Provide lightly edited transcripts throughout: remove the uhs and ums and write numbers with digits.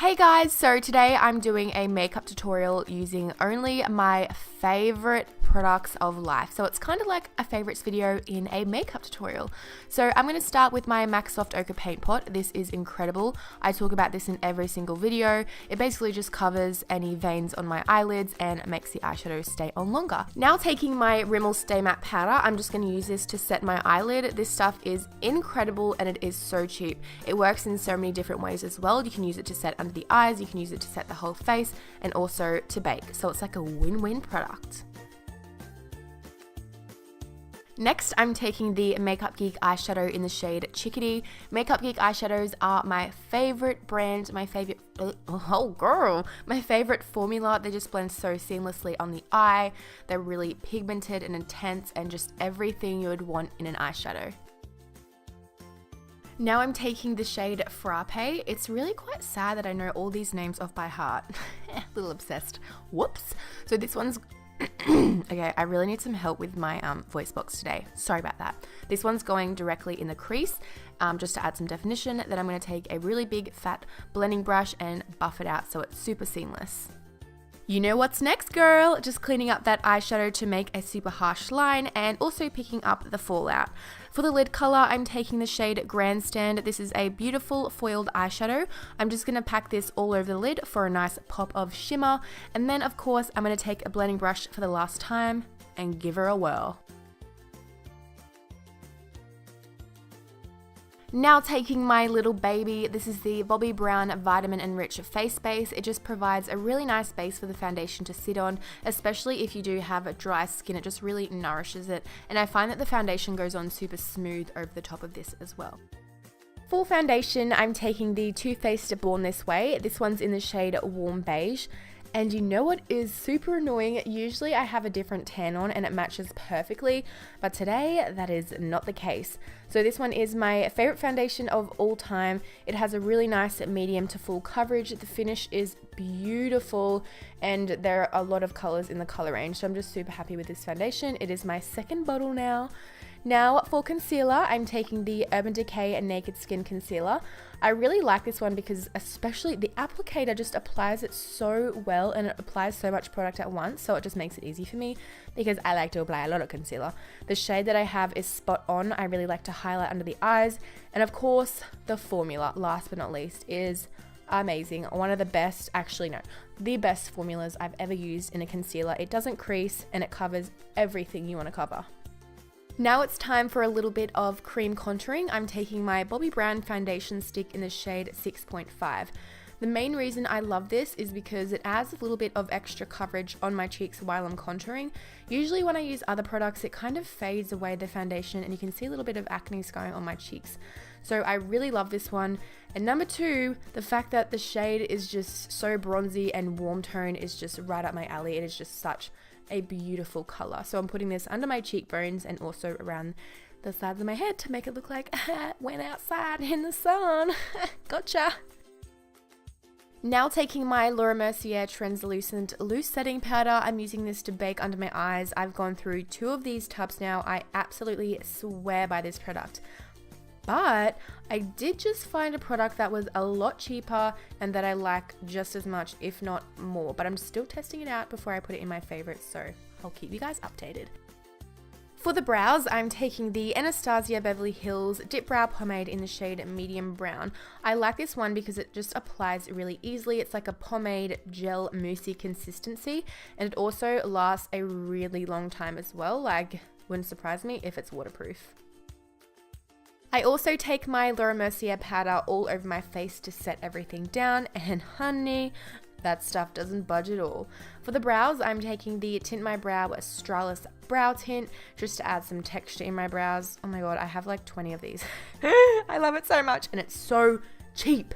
Hey guys, so today I'm doing a makeup tutorial using only my favorite products of life. So it's kind of like a favorites video in a makeup tutorial. So I'm going to start with my MAC Soft Ochre Paint Pot. This is incredible. I talk about this in every single video. It basically just covers any veins on my eyelids and makes the eyeshadow stay on longer. Now taking my Rimmel Stay Matte Powder, I'm just going to use this to set my eyelid. This stuff is incredible and it is so cheap. It works in so many different ways as well. You can use it to set under the eyes, you can use it to set the whole face, and also to bake. So it's like a win-win product. Next, I'm taking the Makeup Geek eyeshadow in the shade Chickadee. Makeup Geek eyeshadows are my favorite brand, my favorite formula. They just blend so seamlessly on the eye. They're really pigmented and intense and just everything you would want in an eyeshadow. Now I'm taking the shade Frappe. It's really quite sad that I know all these names off by heart. A little obsessed. Whoops. So this one's okay, I really need some help with my voice box today. Sorry about that. This one's going directly in the crease, just to add some definition. Then I'm going to take a really big fat blending brush and buff it out so it's super seamless. You know what's next, girl? Just cleaning up that eyeshadow to make a super harsh line and also picking up the fallout. For the lid color, I'm taking the shade Grandstand. This is a beautiful foiled eyeshadow. I'm just going to pack this all over the lid for a nice pop of shimmer. And then, of course, I'm going to take a blending brush for the last time and give her a whirl. Now taking my little baby, this is the Bobbi Brown Vitamin Enrich Face Base. It just provides a really nice base for the foundation to sit on, especially if you do have dry skin. It just really nourishes it, and I find that the foundation goes on super smooth over the top of this as well. For foundation, I'm taking the Too Faced Born This Way. This one's in the shade Warm Beige. And you know what is super annoying? Usually I have a different tan on and it matches perfectly, but today that is not the case. So this one is my favorite foundation of all time. It has a really nice medium to full coverage. The finish is beautiful and there are a lot of colors in the color range. So I'm just super happy with this foundation. It is my second bottle now. Now for concealer, I'm taking the Urban Decay Naked Skin Concealer. I really like this one because especially the applicator just applies it so well and it applies so much product at once, so it just makes it easy for me because I like to apply a lot of concealer. The shade that I have is Spot On. I really like to highlight under the eyes, and of course the formula, last but not least, is amazing. One of the best, actually no, the best formulas I've ever used in a concealer. It doesn't crease and it covers everything you want to cover. Now it's time for a little bit of cream contouring. I'm taking my Bobbi Brown foundation stick in the shade 6.5. The main reason I love this is because it adds a little bit of extra coverage on my cheeks while I'm contouring. Usually when I use other products, it kind of fades away the foundation and you can see a little bit of acne scarring on my cheeks. So I really love this one. And number two, the fact that the shade is just so bronzy and warm tone is just right up my alley. It is just such a beautiful color. So I'm putting this under my cheekbones and also around the sides of my head to make it look like I went outside in the sun. Gotcha. Now taking my Laura Mercier Translucent Loose Setting Powder. I'm using this to bake under my eyes. I've gone through 2 of these tubs now. I absolutely swear by this product. But I did just find a product that was a lot cheaper and that I like just as much, if not more. But I'm still testing it out before I put it in my favorites, so I'll keep you guys updated. For the brows, I'm taking the Anastasia Beverly Hills Dip Brow Pomade in the shade Medium Brown. I like this one because it just applies really easily. It's like a pomade gel moussey consistency, and it also lasts a really long time as well. Like, wouldn't surprise me if it's waterproof. I also take my Laura Mercier powder all over my face to set everything down, and honey, that stuff doesn't budge at all. For the brows, I'm taking the Tint My Brow Australis Brow Tint just to add some texture in my brows. Oh my god, I have like 20 of these. I love it so much and it's so cheap.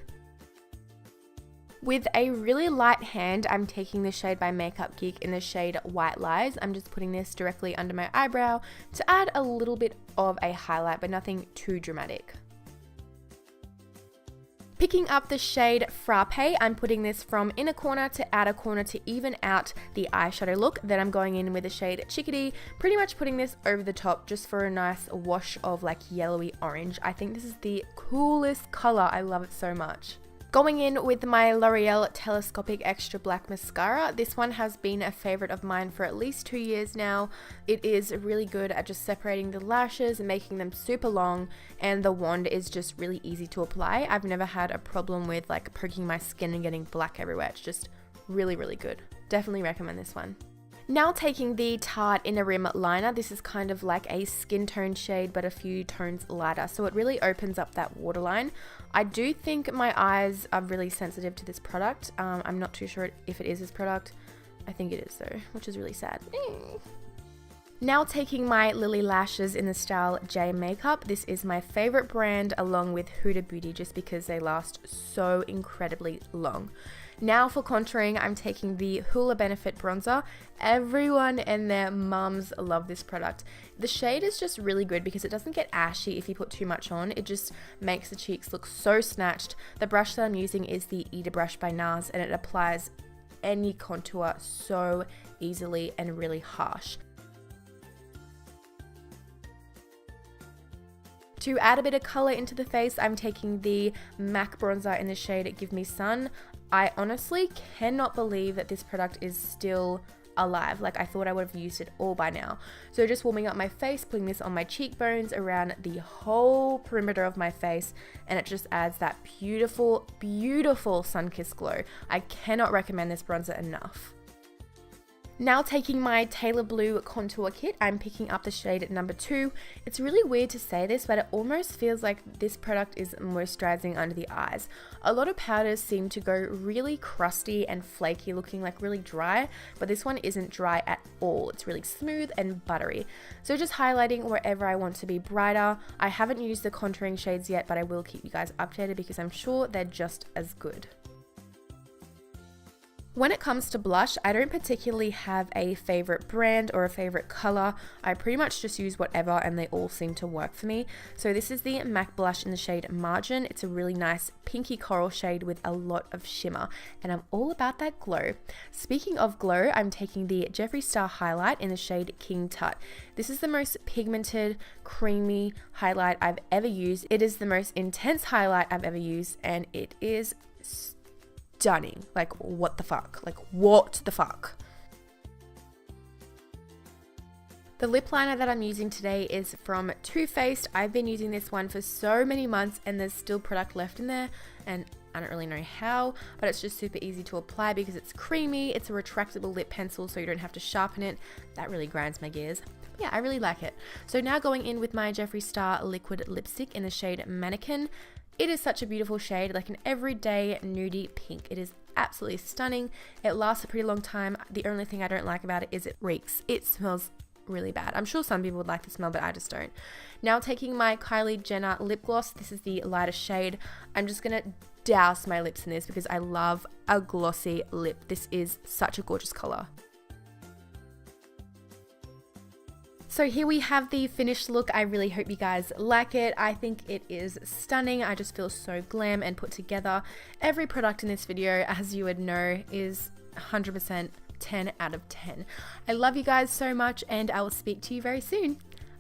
With a really light hand, I'm taking the shade by Makeup Geek in the shade White Lies. I'm just putting this directly under my eyebrow to add a little bit of a highlight, but nothing too dramatic. Picking up the shade Frappe, I'm putting this from inner corner to outer corner to even out the eyeshadow look. Then I'm going in with the shade Chickadee, pretty much putting this over the top just for a nice wash of like yellowy orange. I think this is the coolest color. I love it so much. Going in with my L'Oreal Telescopic Extra Black Mascara. This one has been a favorite of mine for at least 2 years now. It is really good at just separating the lashes and making them super long, and the wand is just really easy to apply. I've never had a problem with like poking my skin and getting black everywhere. It's just really, really good. Definitely recommend this one. Now taking the Tarte Inner Rim Liner. This is kind of like a skin tone shade but a few tones lighter, so it really opens up that waterline. I do think my eyes are really sensitive to this product. I'm not too sure if it is this product. I think it is though, which is really sad. Now taking my Lily Lashes in the style J Makeup. This is my favorite brand along with Huda Beauty just because they last so incredibly long. Now for contouring, I'm taking the Hoola Benefit Bronzer. Everyone and their mums love this product. The shade is just really good because it doesn't get ashy if you put too much on. It just makes the cheeks look so snatched. The brush that I'm using is the Eda brush by NARS, and it applies any contour so easily and really harsh. To add a bit of color into the face, I'm taking the MAC bronzer in the shade Give Me Sun. I honestly cannot believe that this product is still alive. Like, I thought I would have used it all by now. So just warming up my face, putting this on my cheekbones, around the whole perimeter of my face, and it just adds that beautiful, beautiful sun-kissed glow. I cannot recommend this bronzer enough. Now taking my Taylor Blue contour kit, I'm picking up the shade number 2. It's really weird to say this, but it almost feels like this product is moisturizing under the eyes. A lot of powders seem to go really crusty and flaky, looking like really dry, but this one isn't dry at all. It's really smooth and buttery. So just highlighting wherever I want to be brighter. I haven't used the contouring shades yet, but I will keep you guys updated because I'm sure they're just as good. When it comes to blush, I don't particularly have a favorite brand or a favorite color. I pretty much just use whatever and they all seem to work for me. So this is the MAC blush in the shade Margin. It's a really nice pinky coral shade with a lot of shimmer, and I'm all about that glow. Speaking of glow, I'm taking the Jeffree Star highlight in the shade King Tut. This is the most pigmented, creamy highlight I've ever used. It is the most intense highlight I've ever used, and it is stunning. Like, what the fuck? Like, what the fuck? The lip liner that I'm using today is from Too Faced. I've been using this one for so many months and there's still product left in there, and I don't really know how, but it's just super easy to apply because it's creamy. It's a retractable lip pencil, so you don't have to sharpen it. That really grinds my gears. But yeah, I really like it. So now going in with my Jeffree Star liquid lipstick in the shade Mannequin. It is such a beautiful shade, like an everyday nudie pink. It is absolutely stunning. It lasts a pretty long time. The only thing I don't like about it is it reeks. It smells really bad. I'm sure some people would like the smell, but I just don't. Now taking my Kylie Jenner lip gloss. This is the lighter shade. I'm just gonna douse my lips in this because I love a glossy lip. This is such a gorgeous color. So here we have the finished look. I really hope you guys like it. I think it is stunning. I just feel so glam and put together. Every product in this video, as you would know, is 100% 10 out of 10. I love you guys so much, and I will speak to you very soon.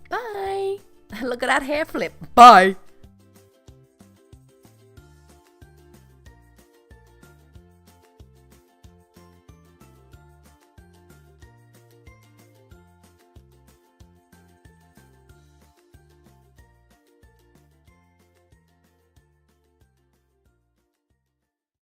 Bye. Look at that hair flip. Bye.